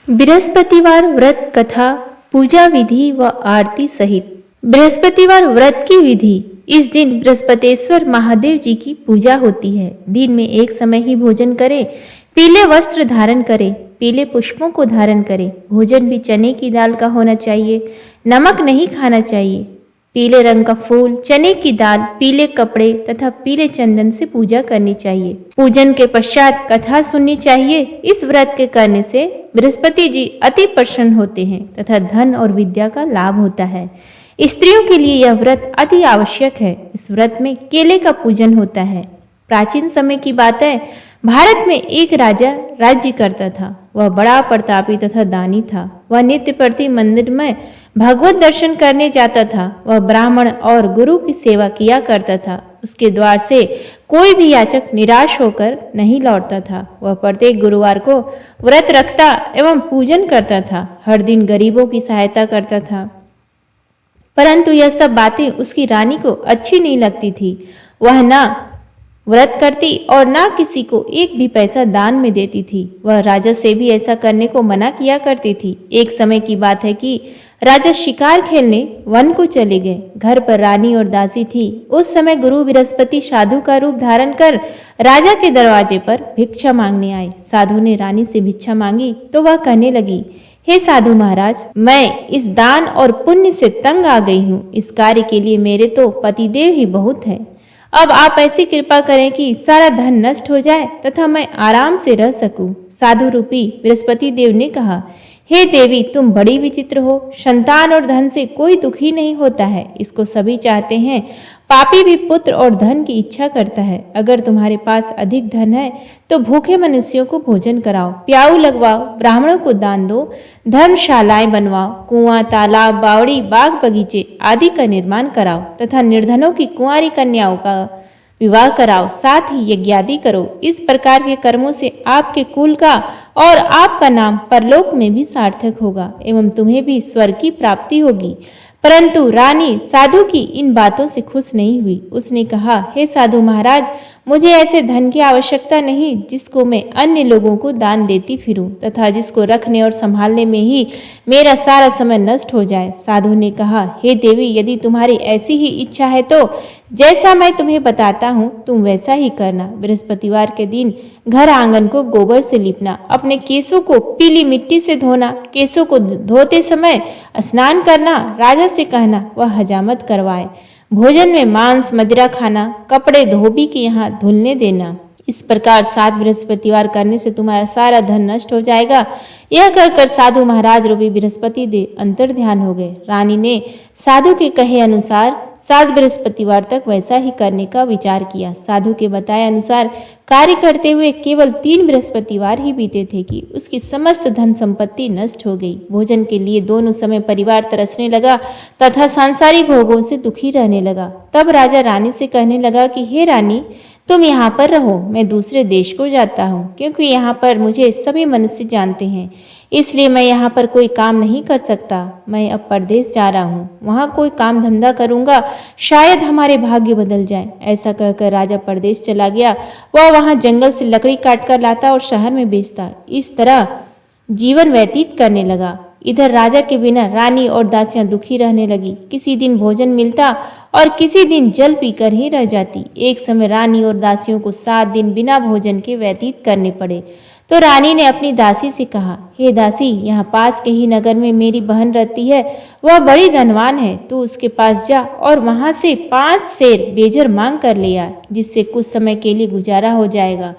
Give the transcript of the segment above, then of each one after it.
बृहस्पतिवार व्रत कथा, पूजा विधि व आरती सहित। बृहस्पतिवार व्रत की विधि। इस दिन बृहस्पतेश्वर महादेव जी की पूजा होती है। दिन में एक समय ही भोजन करें, पीले वस्त्र धारण करें, पीले पुष्पों को धारण करें। भोजन भी चने की दाल का होना चाहिए, नमक नहीं खाना चाहिए। पीले रंग का फूल, चने की दाल, पीले कपड़े तथा पीले चंदन से पूजा करनी चाहिए। पूजन के पश्चात कथा सुननी चाहिए। इस व्रत के करने से बृहस्पति जी अति प्रसन्न होते हैं तथा धन और विद्या का लाभ होता है। स्त्रियों के लिए यह व्रत अति आवश्यक है। इस व्रत में केले का पूजन होता है। प्राचीन समय की बात है, भारत में एक राजा राज्य करता था। वह बड़ा प्रतापी तथा दानी था। वह नित्य प्रति मंदिर में भगवत दर्शन करने जाता था। वह ब्राह्मण और गुरु की सेवा किया करता था। उसके द्वार से कोई भी याचक निराश होकर नहीं लौटता था। वह प्रत्येक गुरुवार को व्रत रखता एवं पूजन करता था। हर दिन गरीबों की सहायता करता था। परंतु यह सब बातें उसकी रानी को अच्छी नहीं लगती थी। वह न व्रत करती और ना किसी को एक भी पैसा दान में देती थी। वह राजा से भी ऐसा करने को मना किया करती थी। एक समय की बात है कि राजा शिकार खेलने वन को चले गए। घर पर रानी और दासी थी। उस समय गुरु बृहस्पति साधु का रूप धारण कर राजा के दरवाजे पर भिक्षा मांगने आए। साधु ने रानी से भिक्षा मांगी तो वह कहने लगी, हे साधु महाराज, मैं इस दान और पुण्य से तंग आ गई हूँ। इस कार्य के लिए मेरे तो पतिदेव ही बहुत हैं। अब आप ऐसी कृपा करें कि सारा धन नष्ट हो जाए तथा मैं आराम से रह सकूं। साधु रूपी बृहस्पति देव ने कहा, हे देवी, तुम बड़ी विचित्र हो। संतान और धन से कोई दुखी नहीं होता है, इसको सभी चाहते हैं। पापी भी पुत्र और धन की इच्छा करता है। अगर तुम्हारे पास अधिक धन है तो भूखे मनुष्यों को भोजन कराओ, प्याऊ लगवाओ, ब्राह्मणों को दान दो, धर्मशालाएं बनवाओ, कुआं, तालाब, बावड़ी, बाग बगीचे आदि का निर्माण कराओ तथा निर्धनों की कुंवारी कन्याओं का विवाह कराओ, साथ ही यज्ञादि करो। इस प्रकार के कर्मों से आपके कुल का और आपका नाम परलोक में भी सार्थक होगा एवं तुम्हें भी स्वर्ग की प्राप्ति होगी। परंतु रानी साधु की इन बातों से खुश नहीं हुई। उसने कहा, हे साधु महाराज, मुझे ऐसे धन की आवश्यकता नहीं जिसको मैं अन्य लोगों को दान देती फिरूं तथा जिसको रखने और संभालने में ही मेरा सारा समय नष्ट हो जाए। साधु ने कहा, हे देवी, यदि तुम्हारी ऐसी ही इच्छा है तो जैसा मैं तुम्हें बताता हूँ तुम वैसा ही करना। बृहस्पतिवार के दिन घर आंगन को गोबर से लिपना, अपने केसों को पीली मिट्टी से धोना, केसों को धोते समय स्नान करना, राजा से कहना वह हजामत करवाए, भोजन में मांस मदिरा खाना, कपड़े धोबी के यहाँ धुलने देना। इस प्रकार 7 बृहस्पतिवार करने से तुम्हारा सारा धन नष्ट हो जाएगा। यह कहकर साधु महाराज रूपी बृहस्पति देव अंतर ध्यान हो गए। रानी ने साधु के कहे अनुसार 7 बृहस्पतिवार तक वैसा ही करने का विचार किया। साधु के बताए अनुसार कार्य करते हुए केवल 3 बृहस्पतिवार ही बीते थे कि उसकी समस्त धन संपत्ति नष्ट हो गई। भोजन के लिए दोनों समय परिवार तरसने लगा तथा सांसारिक भोगों से दुखी रहने लगा। तब राजा रानी से कहने लगा कि हे रानी, तुम यहाँ पर रहो, मैं दूसरे देश को जाता हूँ, क्योंकि यहाँ पर मुझे सभी मनुष्य जानते हैं, इसलिए मैं यहाँ पर कोई काम नहीं कर सकता। मैं अब परदेश जा रहा हूँ, वहाँ कोई काम धंधा करूँगा, शायद हमारे भाग्य बदल जाए। ऐसा कहकर राजा परदेश चला गया। वह वहाँ जंगल से लकड़ी काट कर लाता और शहर में बेचता। इस तरह जीवन व्यतीत करने लगा। इधर राजा के बिना रानी और दासियां दुखी रहने लगी। किसी दिन भोजन मिलता और किसी दिन जल पीकर ही रह जाती। एक समय रानी और दासियों को 7 दिन बिना भोजन के व्यतीत करने पड़े। तो रानी ने अपनी दासी से कहा, हे दासी, यहाँ पास के ही नगर में मेरी बहन रहती है। वह बड़ी धनवान है। तू उसके पास जा और वहां से 5 सेर बेजर मांग कर ले आ, जिससे कुछ समय के लिए गुजारा हो जाएगा।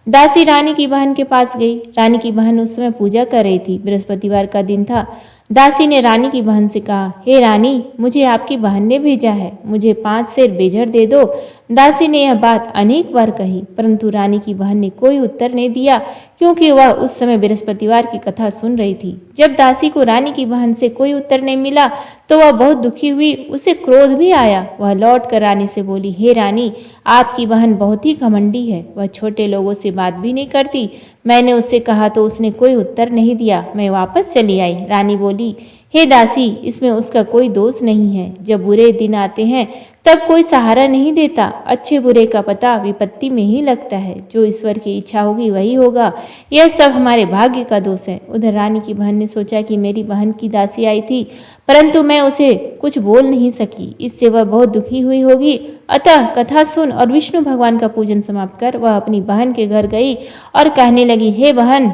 दासी रानी की बहन के पास गई। रानी की बहन उस समय पूजा कर रही थी। बृहस्पतिवार का दिन था। दासी ने रानी की बहन से कहा, हे रानी, मुझे आपकी बहन ने भेजा है, मुझे 5 सेर बेजर दे दो। दासी ने यह बात अनेक बार कही, परंतु रानी की बहन ने कोई उत्तर नहीं दिया, क्योंकि वह उस समय बृहस्पतिवार की कथा सुन रही थी। जब दासी को रानी की बहन से कोई उत्तर नहीं मिला तो वह बहुत दुखी हुई। उसे क्रोध भी आया। वह लौट कर रानी से बोली, हे रानी, आपकी बहन बहुत ही घमंडी है। वह छोटे लोगों से बात भी नहीं करती। मैंने उससे कहा तो उसने कोई उत्तर नहीं दिया। मैं वापस चली आई। रानी बोली, हे दासी, इसमें उसका कोई दोष नहीं है। जब बुरे दिन आते हैं तब कोई सहारा नहीं देता। अच्छे बुरे का पता विपत्ति में ही लगता है। जो ईश्वर की इच्छा होगी वही होगा। यह सब हमारे भाग्य का दोष है। उधर रानी की बहन ने सोचा कि मेरी बहन की दासी आई थी, परंतु मैं उसे कुछ बोल नहीं सकी। इससे वह बहुत दुखी हुई होगी। अतः कथा सुन और विष्णु भगवान का पूजन समाप्त कर वह अपनी बहन के घर गई और कहने लगी, हे बहन,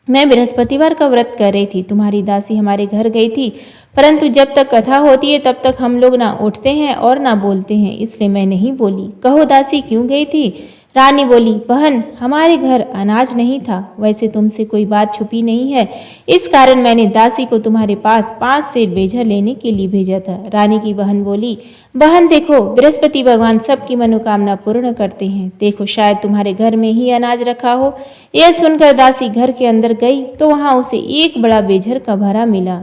मैं बृहस्पतिवार का व्रत कर रही थी। तुम्हारी दासी हमारे घर गई थी, परंतु जब तक कथा होती है तब तक हम लोग ना उठते हैं और ना बोलते हैं, इसलिए मैं नहीं बोली। कहो दासी, क्यों गई थी? रानी बोली, बहन, हमारे घर अनाज नहीं था। वैसे तुमसे कोई बात छुपी नहीं है, इस कारण मैंने दासी को तुम्हारे पास 5 सेर बेझर लेने के लिए भेजा था। रानी की बहन बोली, बहन देखो, बृहस्पति भगवान सबकी मनोकामना पूर्ण करते हैं। देखो, शायद तुम्हारे घर में ही अनाज रखा हो। यह सुनकर दासी घर के अंदर गई तो वहां उसे एक बड़ा बेझर का भरा मिला।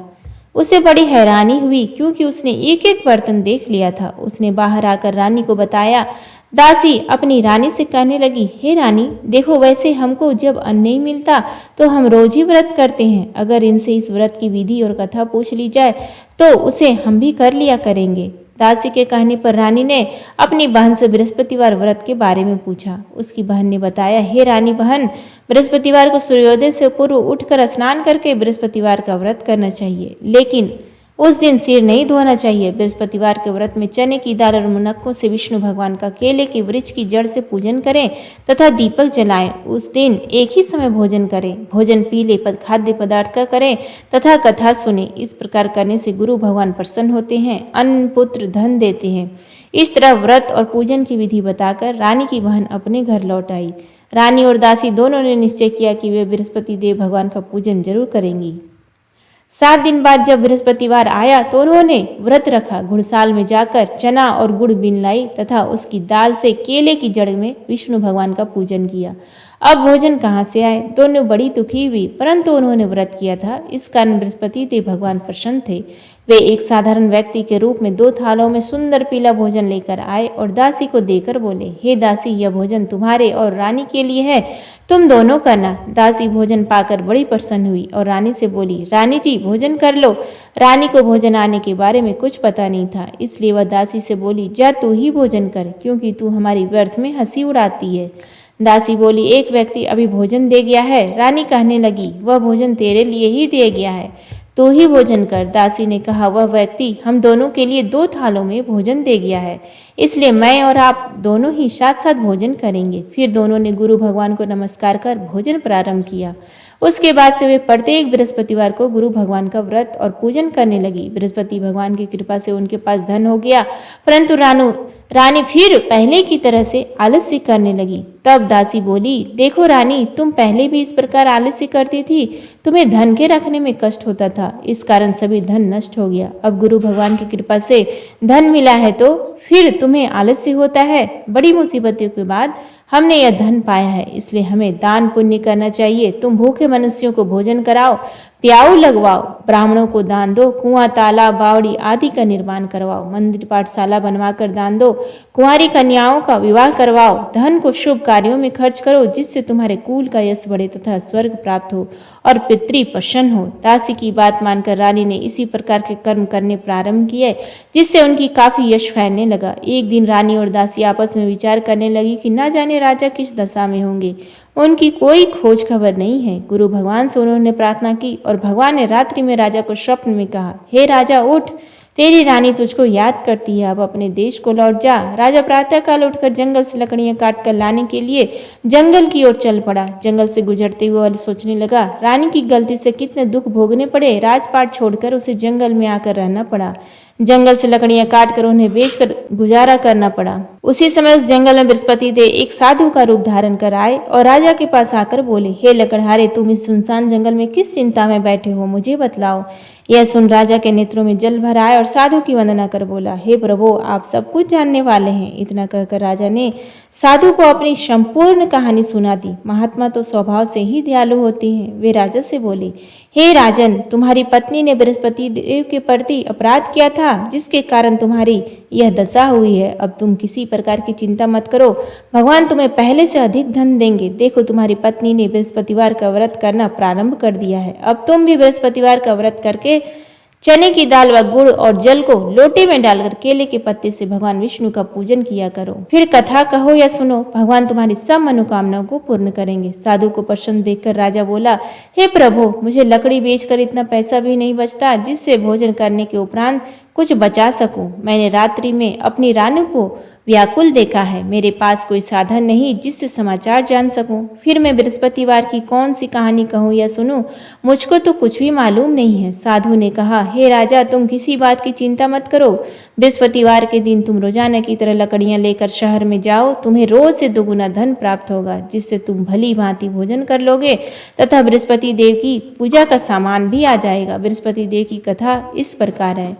उसे बड़ी हैरानी हुई, क्योंकि उसने एक एक बर्तन देख लिया था। उसने बाहर आकर रानी को बताया। दासी अपनी रानी से कहने लगी, हे रानी, देखो, वैसे हमको जब अन्न नहीं मिलता तो हम रोज ही व्रत करते हैं। अगर इनसे इस व्रत की विधि और कथा पूछ ली जाए तो उसे हम भी कर लिया करेंगे। दासी के कहने पर रानी ने अपनी बहन से बृहस्पतिवार व्रत के बारे में पूछा। उसकी बहन ने बताया, हे रानी बहन, बृहस्पतिवार को सूर्योदय से पूर्व उठकर स्नान करके बृहस्पतिवार का व्रत करना चाहिए, लेकिन उस दिन सिर नहीं धोना चाहिए। बृहस्पतिवार के व्रत में चने की दाल और मुनक्कों से विष्णु भगवान का केले के वृक्ष की जड़ से पूजन करें तथा दीपक जलाएं। उस दिन एक ही समय भोजन करें। भोजन पीले खाद्य पदार्थ का करें तथा कथा सुने। इस प्रकार करने से गुरु भगवान प्रसन्न होते हैं, अन्न पुत्र धन देते हैं। इस तरह व्रत और पूजन की विधि बताकर रानी की बहन अपने घर लौट आई। रानी और दासी दोनों ने निश्चय किया कि वे बृहस्पति देव भगवान का पूजन जरूर करेंगी। 7 दिन बाद जब बृहस्पतिवार आया तो उन्होंने व्रत रखा। घुड़साल में जाकर चना और गुड़ बीन लाई तथा उसकी दाल से केले की जड़ में विष्णु भगवान का पूजन किया। अब भोजन कहाँ से आए? दोनों बड़ी दुखी हुई, परंतु उन्होंने व्रत किया था, इस कारण बृहस्पति देव भगवान प्रसन्न थे। वे एक साधारण व्यक्ति के रूप में 2 थालों में सुंदर पीला भोजन लेकर आए और दासी को देकर बोले, हे दासी, यह भोजन तुम्हारे और रानी के लिए है, तुम दोनों करना। दासी भोजन पाकर बड़ी प्रसन्न हुई और रानी से बोली, रानी जी, भोजन कर लो। रानी को भोजन आने के बारे में कुछ पता नहीं था, इसलिए वह दासी से बोली, जा तू ही भोजन कर, क्योंकि तू हमारी व्यर्थ में हंसी उड़ाती है। दासी बोली, एक व्यक्ति अभी भोजन दे गया है। रानी कहने लगी, वह भोजन तेरे लिए ही दे गया है, तू ही भोजन कर। दासी ने कहा, वह व्यक्ति हम दोनों के लिए 2 थालों में भोजन दे गया है, इसलिए मैं और आप दोनों ही साथ साथ भोजन करेंगे। फिर दोनों ने गुरु भगवान को नमस्कार कर भोजन प्रारंभ किया। उसके बाद से वे प्रत्येक बृहस्पतिवार को गुरु भगवान का व्रत और पूजन करने लगी। बृहस्पति भगवान की कृपा से उनके पास धन हो गया, परंतु रानी फिर पहले की तरह से आलस्य करने लगी। तब दासी बोली, देखो रानी, तुम पहले भी इस प्रकार आलस्य करती थी, तुम्हें धन के रखने में कष्ट होता था, इस कारण सभी धन नष्ट हो गया। अब गुरु भगवान की कृपा से धन मिला है तो फिर तुम्हें आलस्य होता है। बड़ी मुसीबतों के बाद हमने यह धन पाया है, इसलिए हमें दान पुण्य करना चाहिए। तुम भूखे मनुष्यों को भोजन कराओ, प्याऊ लगवाओ, ब्राह्मणों को दान दो, कुआं तालाब बावड़ी आदि का निर्माण करवाओ, मंदिर पाठशाला बनवाकर दान दो, कुंवारी कन्याओं का विवाह करवाओ, धन को शुभ कार्यों में खर्च करो, जिससे तुम्हारे कुल का यश बढ़े तथा स्वर्ग प्राप्त हो और पितृ प्रसन्न हो। दासी की बात मानकर रानी ने इसी प्रकार के कर्म करने प्रारंभ किए, जिससे उनकी काफी यश फैलने लगा। एक दिन रानी और दासी आपस में विचार करने लगी कि न जाने राजा किस दशा में होंगे, उनकी कोई खोज खबर नहीं है। गुरु भगवान से उन्होंने प्रार्थना की और भगवान ने रात्रि में राजा को स्वप्न में कहा, हे राजा, उठ, तेरी रानी तुझको याद करती है, अब अपने देश को लौट जा। राजा प्रातःकाल उठकर जंगल से लकड़ियां काट कर लाने के लिए जंगल की ओर चल पड़ा। जंगल से गुजरते हुए सोचने लगा, रानी की गलती से कितने दुख भोगने पड़े, राजपाट छोड़कर उसे जंगल में आकर रहना पड़ा। जंगल से लकड़ियां काट कर उन्हें बेचकर गुजारा करना पड़ा। उसी समय उस जंगल में बृहस्पति देव एक साधु का रूप धारण कर आए और राजा के पास आकर बोले, हे लकड़हारे, तुम इस सुनसान जंगल में किस चिंता में बैठे हो, मुझे बतलाओ। यह सुन राजा के नेत्रों में जल भर आए और साधु की वंदना कर बोला, हे प्रभु, आप सब कुछ जानने वाले हैं। इतना कहकर राजा ने साधु को अपनी संपूर्ण कहानी सुना दी। महात्मा तो स्वभाव से ही दयालु होते हैं। वे राजा से बोले, हे राजन, तुम्हारी पत्नी ने बृहस्पति देव के प्रति अपराध किया था, था जिसके कारण तुम्हारी यह दशा हुई है। अब तुम किसी प्रकार की चिंता मत करो, भगवान तुम्हें पहले से अधिक धन देंगे। देखो तुम्हारी पत्नी ने बृहस्पतिवार का व्रत करना प्रारंभ कर दिया है। अब तुम भी बृहस्पतिवार का व्रत करके चने की दाल व गुड़ और जल को लोटे में डालकर केले के पत्ते से भगवान विष्णु का पूजन किया करो। फिर कथा कहो या सुनो, भगवान तुम्हारी सब मनोकामनाओं को पूर्ण करेंगे। साधु को प्रसन्न देखकर राजा बोला, हे प्रभु, मुझे लकड़ी बेचकर इतना पैसा भी नहीं बचता जिससे भोजन करने के उपरांत कुछ बचा सकूं। मैंने रात्रि में अपनी रानी को व्याकुल देखा है। मेरे पास कोई साधन नहीं जिससे समाचार जान सकूं। फिर मैं बृहस्पतिवार की कौन सी कहानी कहूं या सुनूं? मुझको तो कुछ भी मालूम नहीं है। साधु ने कहा, हे राजा, तुम किसी बात की चिंता मत करो। बृहस्पतिवार के दिन तुम रोजाना की तरह लकड़ियां लेकर शहर में जाओ। तुम्हें रोज से दोगुना धन प्राप्त होगा जिससे तुम भली भांति भोजन कर लोगे तथा बृहस्पति देव की पूजा का सामान भी आ जाएगा। बृहस्पति देव की कथा इस प्रकार है।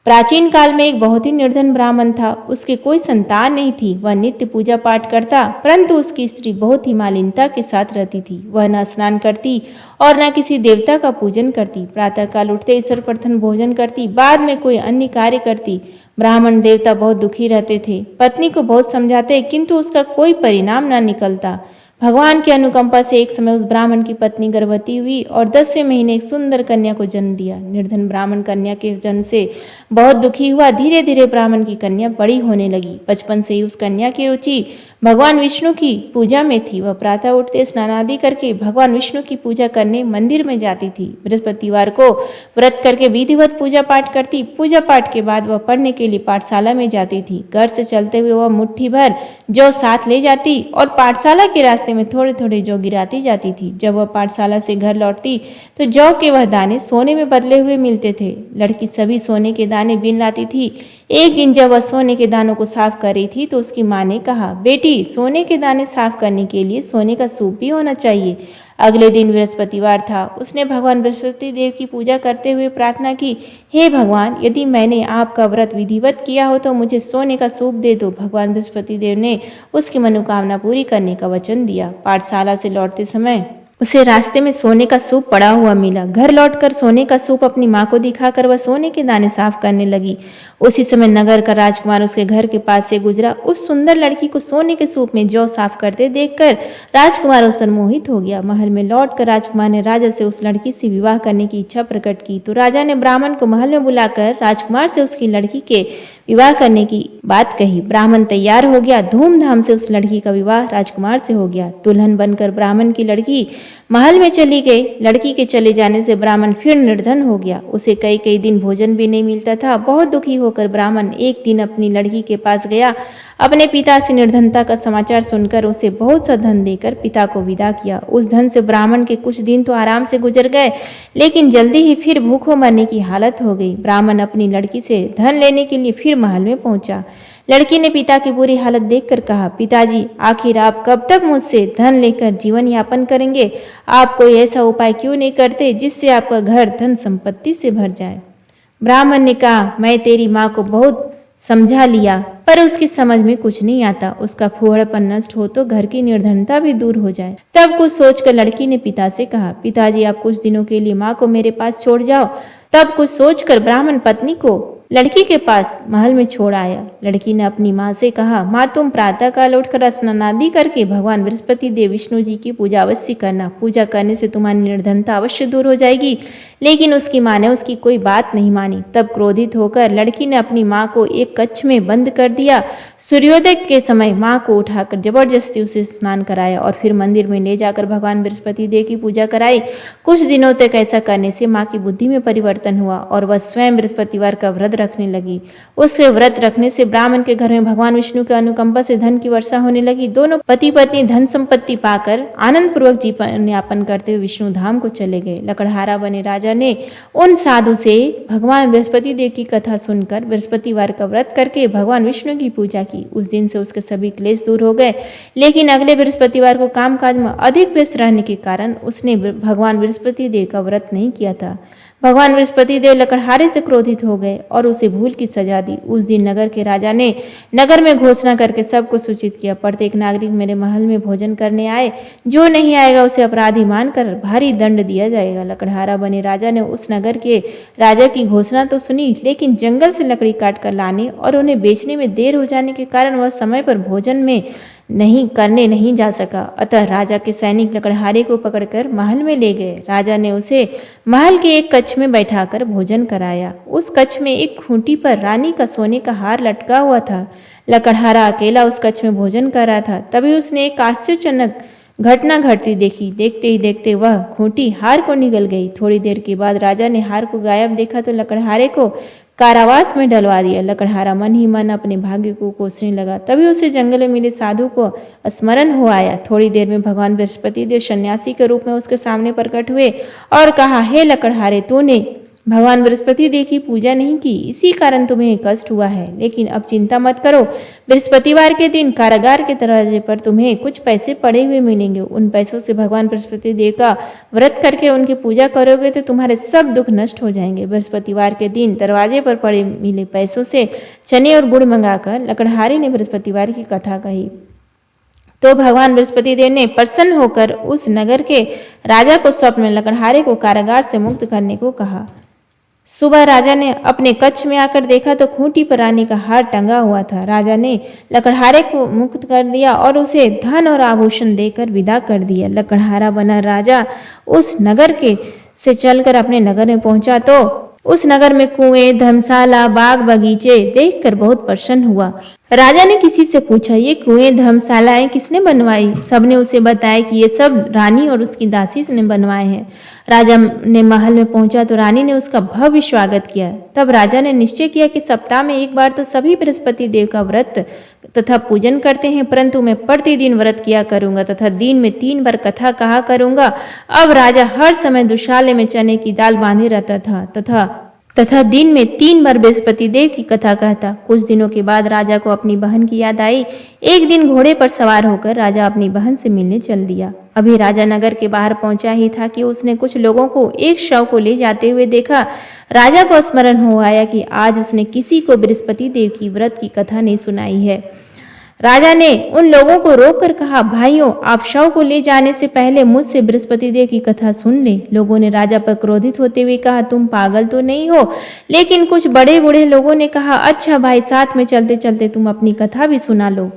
प्राचीन काल में एक बहुत ही निर्धन ब्राह्मण था। उसके कोई संतान नहीं थी। वह नित्य पूजा पाठ करता, परंतु उसकी स्त्री बहुत ही मालिनता के साथ रहती थी। वह न स्नान करती और न किसी देवता का पूजन करती। प्रातःकाल उठते ईश्वर प्रथम भोजन करती, बाद में कोई अन्य कार्य करती। ब्राह्मण देवता बहुत दुखी रहते थे। पत्नी को बहुत समझाते किंतु उसका कोई परिणाम न निकलता। भगवान की अनुकंपा से एक समय उस ब्राह्मण की पत्नी गर्भवती हुई और 10वें महीने एक सुंदर कन्या को जन्म दिया। निर्धन ब्राह्मण कन्या के जन्म से बहुत दुखी हुआ। धीरे धीरे ब्राह्मण की कन्या बड़ी होने लगी। बचपन से ही उस कन्या की रुचि भगवान विष्णु की पूजा में थी। वह प्रातः उठते स्नान आदि करके भगवान विष्णु की पूजा करने मंदिर में जाती थी। बृहस्पतिवार को व्रत करके विधिवत पूजा पाठ करती। पूजा पाठ के बाद वह पढ़ने के लिए पाठशाला में जाती थी। घर से चलते हुए वह मुट्ठी भर जौ साथ ले जाती और पाठशाला के रास्ते में थोड़े थोड़े जौ गिराती जाती थी। जब वह पाठशाला से घर लौटती तो जौ के वह दाने सोने में बदले हुए मिलते थे। लड़की सभी सोने के दाने बीन लाती थी। एक दिन जब वह सोने के दानों को साफ कर रही थी तो उसकी माँ ने कहा, बेटी, सोने के दाने साफ करने के लिए सोने का सूप भी होना चाहिए। अगले दिन बृहस्पतिवार था। उसने भगवान बृहस्पति देव की पूजा करते हुए प्रार्थना की, हे भगवान, यदि मैंने आपका व्रत विधिवत किया हो तो मुझे सोने का सूप दे दो। भगवान बृहस्पति देव ने उसकी मनोकामना पूरी करने का वचन दिया। पाठशाला से लौटते समय उसे रास्ते में सोने का सूप पड़ा हुआ मिला। घर लौटकर सोने का सूप अपनी माँ को दिखाकर वह सोने के दाने साफ करने लगी। उसी समय नगर का राजकुमार उसके घर के पास से गुजरा। उस सुंदर लड़की को सोने के सूप में जौ साफ करते देखकर राजकुमार उस पर मोहित हो गया। महल में लौटकर राजकुमार ने राजा से उस लड़की से विवाह करने की इच्छा प्रकट की। तो राजा ने ब्राह्मण को महल में बुलाकर राजकुमार से उसकी लड़की के विवाह करने की बात कही। ब्राह्मण तैयार हो गया। धूमधाम से उस लड़की का विवाह राजकुमार से हो गया। दुल्हन बनकर ब्राह्मण की लड़की महल में चली गई। लड़की के चले जाने से ब्राह्मण फिर निर्धन हो गया। उसे कई कई दिन भोजन भी नहीं मिलता था। बहुत दुखी होकर ब्राह्मण एक दिन अपनी लड़की के पास गया। अपने पिता से निर्धनता का समाचार सुनकर उसे बहुत सा धन देकर पिता को विदा किया। उस धन से ब्राह्मण के कुछ दिन तो आराम से गुजर गए, लेकिन जल्दी ही फिर भूखों मरने की हालत हो गई। ब्राह्मण अपनी लड़की से धन लेने के लिए फिर महल में पहुंचा। लड़की ने पिता की बुरी हालत देखकर कहा, पिताजी, आखिर आप कब तक मुझसे धन लेकर जीवन यापन करेंगे? आप कोई ऐसा उपाय क्यों नहीं करते जिससे आपका घर धन संपत्ति से भर जाए? ब्राह्मण ने कहा, मैं तेरी माँ को बहुत समझा लिया, पर उसकी समझ में कुछ नहीं आता। उसका फूहड़पन नष्ट हो तो घर की निर्धनता भी दूर हो जाए। तब कुछ सोचकर लड़की ने पिता से कहा, पिताजी, आप कुछ दिनों के लिए माँ को मेरे पास छोड़ जाओ। तब कुछ सोचकर ब्राह्मण पत्नी को लड़की के पास महल में छोड़ आया। लड़की ने अपनी माँ से कहा, माँ, तुम प्रातःकाल उठकर स्नान आदि करके भगवान बृहस्पति देव विष्णु जी की पूजा अवश्य करना। पूजा करने से तुम्हारी निर्धनता अवश्य दूर हो जाएगी। लेकिन उसकी माँ ने उसकी कोई बात नहीं मानी। तब क्रोधित होकर लड़की ने अपनी माँ को एक कक्ष में बंद कर दिया। सूर्योदय के समय माँ को उठाकर जबरदस्ती उसे स्नान कराया और फिर मंदिर में ले जाकर भगवान बृहस्पति देव की पूजा कराई। कुछ दिनों तक ऐसा करने से माँ की बुद्धि में परिवर्तन हुआ और वह स्वयं बृहस्पतिवार का व्रत रखने लगी। उससे व्रत रखने से ब्राह्मण के घर में भगवान विष्णु के अनुकंपा से धन की वर्षा होने लगी। दोनों पति पत्नी धन संपत्ति पाकर आनंद पूर्वक जीवन यापन करते हुए विष्णु धाम को चले गए। लकड़हारा बने राजा ने उन साधु से भगवान बृहस्पति देव की कथा सुनकर बृहस्पतिवार का व्रत करके भगवान विष्णु की पूजा की। उस दिन से उसके सभी क्लेश दूर हो गए। लेकिन अगले बृहस्पतिवार को कामकाज में अधिक व्यस्त रहने के कारण उसने भगवान बृहस्पति देव का व्रत नहीं किया था। भगवान बृहस्पति देव लकड़हारे से क्रोधित हो गए और उसे भूल की सजा दी। उस दिन नगर के राजा ने नगर में घोषणा करके सबको सूचित किया, प्रत्येक नागरिक मेरे महल में भोजन करने आए, जो नहीं आएगा उसे अपराधी मानकर भारी दंड दिया जाएगा। लकड़हारा बने राजा ने उस नगर के राजा की घोषणा तो सुनी, लेकिन जंगल से लकड़ी काट कर लाने और उन्हें बेचने में देर हो जाने के कारण वह समय पर भोजन में नहीं जा सका। अतः राजा के सैनिक लकड़हारे को पकड़कर महल में ले गए। राजा ने उसे महल के एक कक्ष में बैठाकर भोजन कराया। उस कक्ष में एक खूंटी पर रानी का सोने का हार लटका हुआ था। लकड़हारा अकेला उस कक्ष में भोजन कर रहा था। तभी उसने एक आश्चर्यजनक घटना घटती देखी। देखते ही देखते वह खूंटी हार को निगल गई। थोड़ी देर के बाद राजा ने हार को गायब देखा तो लकड़हारे को कारावास में डलवा दिया। लकड़हारा मन ही मन अपने भाग्य को कोसने लगा। तभी उसे जंगल में मिले साधु को स्मरण हो आया। थोड़ी देर में भगवान बृहस्पति देव सन्यासी के रूप में उसके सामने प्रकट हुए और कहा, हे लकड़हारे, तूने भगवान बृहस्पति देव की पूजा नहीं की, इसी कारण तुम्हें कष्ट हुआ है। लेकिन अब चिंता मत करो, बृहस्पतिवार के दिन कारागार के दरवाजे पर तुम्हें कुछ पैसे पड़े हुए मिलेंगे। उन पैसों से भगवान बृहस्पति देव का व्रत करके उनकी पूजा करोगे तो तुम्हारे सब दुख नष्ट हो जाएंगे। बृहस्पतिवार के दिन दरवाजे पर पड़े मिले पैसों से चने और गुड़ मंगाकर लकड़हारे ने बृहस्पतिवार की कथा कही। तो भगवान बृहस्पति देव ने प्रसन्न होकर उस नगर के राजा को स्वप्न में लकड़हारे को कारागार से मुक्त करने को कहा। सुबह राजा ने अपने कक्ष में आकर देखा तो खूंटी पर रानी का हार टंगा हुआ था। राजा ने लकड़हारे को मुक्त कर दिया और उसे धन और आभूषण देकर विदा कर दिया। लकड़हारा बना राजा उस नगर के से चलकर अपने नगर में पहुंचा तो उस नगर में कुएं, धर्मशाला, बाग बगीचे देखकर बहुत प्रसन्न हुआ। राजा ने किसी से पूछा, ये कुएं, धर्मशालाएं किसने बनवाई? सबने उसे बताया कि ये सब रानी और उसकी दासी ने बनवाए हैं। राजा ने महल में पहुंचा तो रानी ने उसका भव्य स्वागत किया। तब राजा ने निश्चय किया कि सप्ताह में एक बार तो सभी बृहस्पति देव का व्रत तथा पूजन करते हैं, परंतु मैं प्रतिदिन व्रत किया करूंगा तथा दिन में 3 बार कथा कहा करूंगा। अब राजा हर समय दुशाले में चने की दाल बांधे रहता था तथा दिन में 3 बार बृहस्पति देव की कथा कहता। कुछ दिनों के बाद राजा को अपनी बहन की याद आई। एक दिन घोड़े पर सवार होकर राजा अपनी बहन से मिलने चल दिया। अभी राजा नगर के बाहर पहुंचा ही था कि उसने कुछ लोगों को एक शव को ले जाते हुए देखा। राजा को स्मरण हो आया कि आज उसने किसी को बृहस्पति देव की व्रत की कथा नहीं सुनाई है। राजा ने उन लोगों को रोककर कहा, भाइयों, आप शव को ले जाने से पहले मुझसे बृहस्पति देव की कथा सुन ले। लोगों ने राजा पर क्रोधित होते हुए कहा, तुम पागल तो नहीं हो? लेकिन कुछ बड़े बूढ़े लोगों ने कहा, अच्छा भाई, साथ में चलते चलते तुम अपनी कथा भी सुना लो।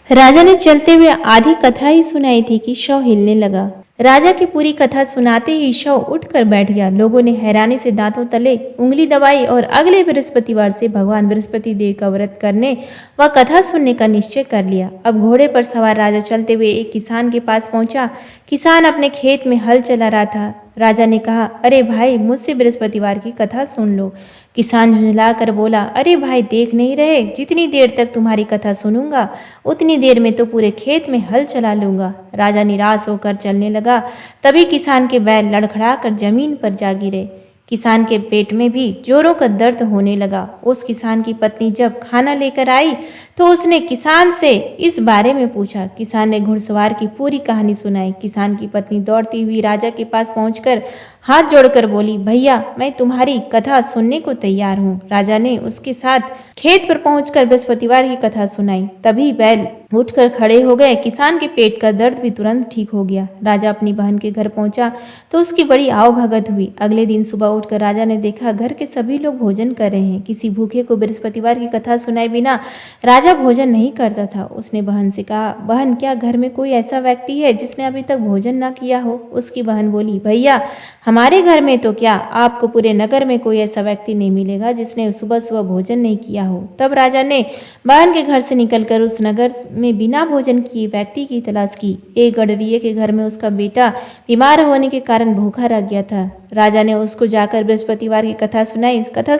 राजा ने चलते हुए आधी कथा ही सुनाई थी कि शव हिलने लगा। राजा की पूरी कथा सुनाते ही शव उठकर बैठ गया। लोगों ने हैरानी से दांतों तले उंगली दबाई और अगले बृहस्पतिवार से भगवान बृहस्पति देव का व्रत करने व कथा सुनने का निश्चय कर लिया। अब घोड़े पर सवार राजा चलते हुए एक किसान के पास पहुंचा। किसान अपने खेत में हल चला रहा था। राजा ने कहा, अरे भाई, मुझसे बृहस्पतिवार की कथा सुन लो। किसान झुंझलाकर बोला, अरे भाई, देख नहीं रहे, जितनी देर तक तुम्हारी कथा सुनूंगा उतनी देर में तो पूरे खेत में हल चला लूंगा। राजा निराश होकर चलने लगा। तभी किसान के बैल लड़खड़ाकर जमीन पर जा गिरे। किसान के पेट में भी जोरों का दर्द होने लगा। उस किसान की पत्नी जब खाना लेकर आई तो उसने किसान से इस बारे में पूछा। किसान ने घुड़सवार की पूरी कहानी सुनाई। किसान की पत्नी दौड़ती हुई राजा के पास पहुंचकर हाथ जोड़कर बोली, भैया, मैं तुम्हारी कथा सुनने को तैयार हूँ। राजा ने उसके साथ खेत पर पहुंचकर बृहस्पतिवार की कथा सुनाई। तभी बैल उठकर खड़े हो गए। किसान के पेट का दर्द भी तुरंत ठीक हो गया। राजा अपनी बहन के घर पहुंचा तो उसकी बड़ी आवभगत हुई। अगले दिन सुबह उठकर राजा ने देखा घर के सभी लोग भोजन कर रहे हैं। किसी भूखे को बृहस्पतिवार की कथा सुनाए बिना राजा भोजन नहीं करता था। उसने बहन से कहा, बहन, क्या घर में कोई ऐसा व्यक्ति है जिसने अभी तक भोजन न किया हो? उसकी बहन बोली, भैया, हमारे घर में तो क्या, आपको पूरे नगर में कोई ऐसा व्यक्ति नहीं मिलेगा जिसने सुबह सुबह भोजन नहीं किया हो। तब राजा ने बहन के घर से निकलकर उस नगर में बिना भोजन किए व्यक्ति की तलाश की। एक गडरिये के घर में उसका बेटा बीमार होने के कारण भूखा रह गया था। राजा ने उसको जाकर बृहस्पतिवार की कथा सुनाई। कथा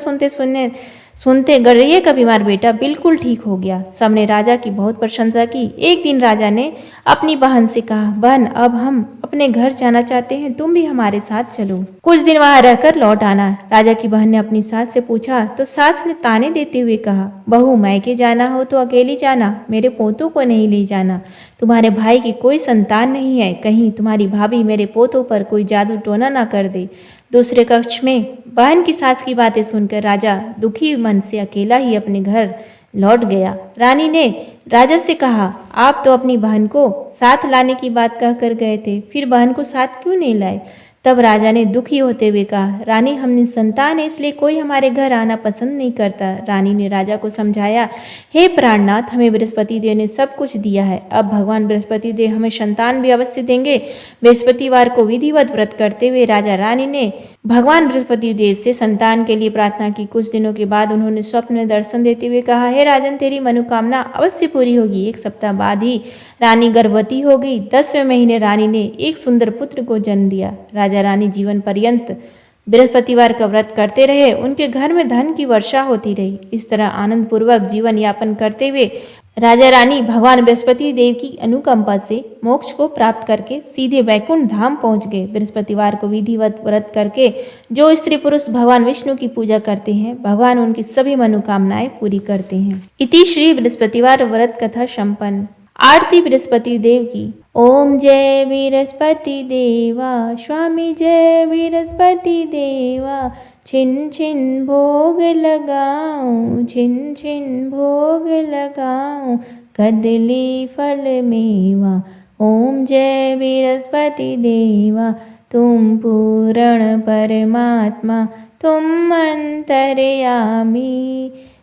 सुनते गडरिये का बीमार बेटा बिल्कुल ठीक हो गया। सबने राजा की बहुत प्रशंसा की। एक दिन राजा ने अपनी बहन से कहा, बहन, अब हम अपने घर जाना चाहते हैं, तुम भी हमारे साथ चलो, कुछ दिन वहां रहकर लौट आना। राजा की बहन ने अपनी सास से पूछा तो सास ने ताने देते हुए कहा, बहू, मायके जाना हो तो अकेली जाना, मेरे पोतों को नहीं ले जाना। तुम्हारे भाई की कोई संतान नहीं है, कहीं तुम्हारी भाभी मेरे पोतों पर कोई जादू टोना ना कर दे। दूसरे कक्ष में बहन की सास की बातें सुनकर राजा दुखी मन से अकेला ही अपने घर लौट गया। रानी ने राजा से कहा, आप तो अपनी बहन को साथ लाने की बात कहकर गए थे, फिर बहन को साथ क्यों नहीं लाए? तब राजा ने दुखी होते हुए कहा, रानी हम निसंतान है, इसलिए कोई हमारे घर आना पसंद नहीं करता। रानी ने राजा को समझाया, हे प्राणनाथ, हमें बृहस्पति देव ने सब कुछ दिया है, अब भगवान बृहस्पति देव हमें संतान भी अवश्य देंगे। बृहस्पतिवार को विधिवत व्रत करते हुए राजा रानी ने भगवान बृहस्पति देव से संतान के लिए प्रार्थना की। कुछ दिनों के बाद उन्होंने स्वप्न में दर्शन देते हुए कहा, हे राजन, तेरी मनोकामना अवश्य पूरी होगी। 1 सप्ताह बाद ही रानी गर्भवती हो गई। 10वें महीने रानी ने एक सुंदर पुत्र को जन्म दिया। राजा रानी जीवन पर्यंत बृहस्पतिवार का व्रत करते रहे। उनके घर में धन की वर्षा होती रही। इस तरह आनंद पूर्वक जीवन यापन करते हुए राजा रानी भगवान बृहस्पति देव की अनुकंपा से मोक्ष को प्राप्त करके सीधे वैकुंठ धाम पहुंच गए। बृहस्पतिवार को विधिवत व्रत करके जो स्त्री पुरुष भगवान विष्णु की पूजा करते हैं, भगवान उनकी सभी मनोकामनाएं पूरी करते हैं। इति श्री बृहस्पतिवार व्रत कथा संपन्न। आरती बृहस्पति देव की। ओम जय बृहस्पति देवा, स्वामी जय बृहस्पति देवा। छिन छिन भोग लगाऊं, छिन छिन भोग लगाऊं, कदली फल मेवा। ओम जय बृहस्पति देवा, तुम पूर्ण परमात्मा, तुम अंतर्यामी।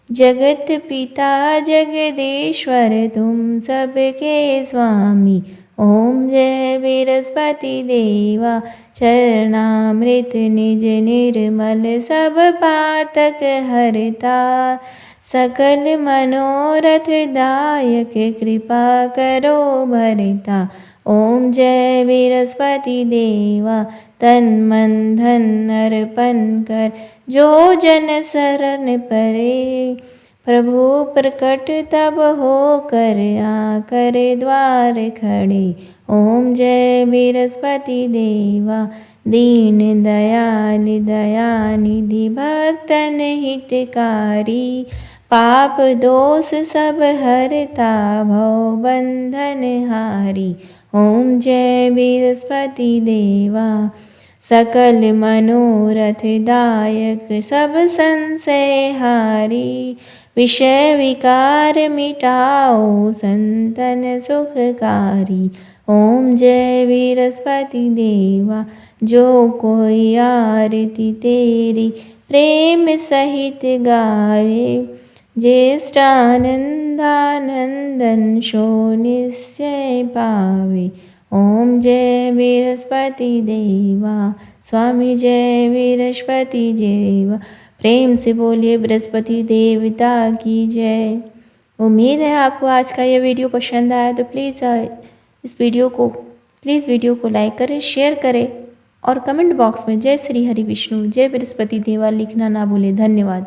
जगत पिता जगदीश्वर, तुम सबके स्वामी। ओम जय बृहस्पति देवा, चरणामृत निज निर्मल, सब पातक हरता। सकल मनोरथ दायक, कृपा करो भरता। ओम जय बृहस्पति देवा, तन मन धन अर्पण कर, जो जन शरण परे। प्रभु प्रकट तब हो कर, आकर द्वार खड़े। ओम जय बृहस्पति देवा, दीन दयाल दयानिधि, भक्तन हितकारी। पाप दोष सब हरता, भव बंधन हारी। ओम जय बृहस्पति देवा, सकल मनोरथ दायक, सब संशय हारी। विषय विकार मिटाओ, संतन सुखकारी। ओम जय बृहस्पति देवा, जो कोई आरती तेरी प्रेम सहित गावे। ज्येष्ठानंदानंदन सो निश्चय पावे। ओम जय बृहस्पति देवा, स्वामी जय बृहस्पति देवा। प्रेम से बोलिए बृहस्पति देवता की जय। उम्मीद है आपको आज का ये वीडियो पसंद आया, तो प्लीज़ इस वीडियो को लाइक करें, शेयर करें और कमेंट बॉक्स में जय श्री हरि विष्णु, जय बृहस्पति देवा लिखना ना भूलें। धन्यवाद।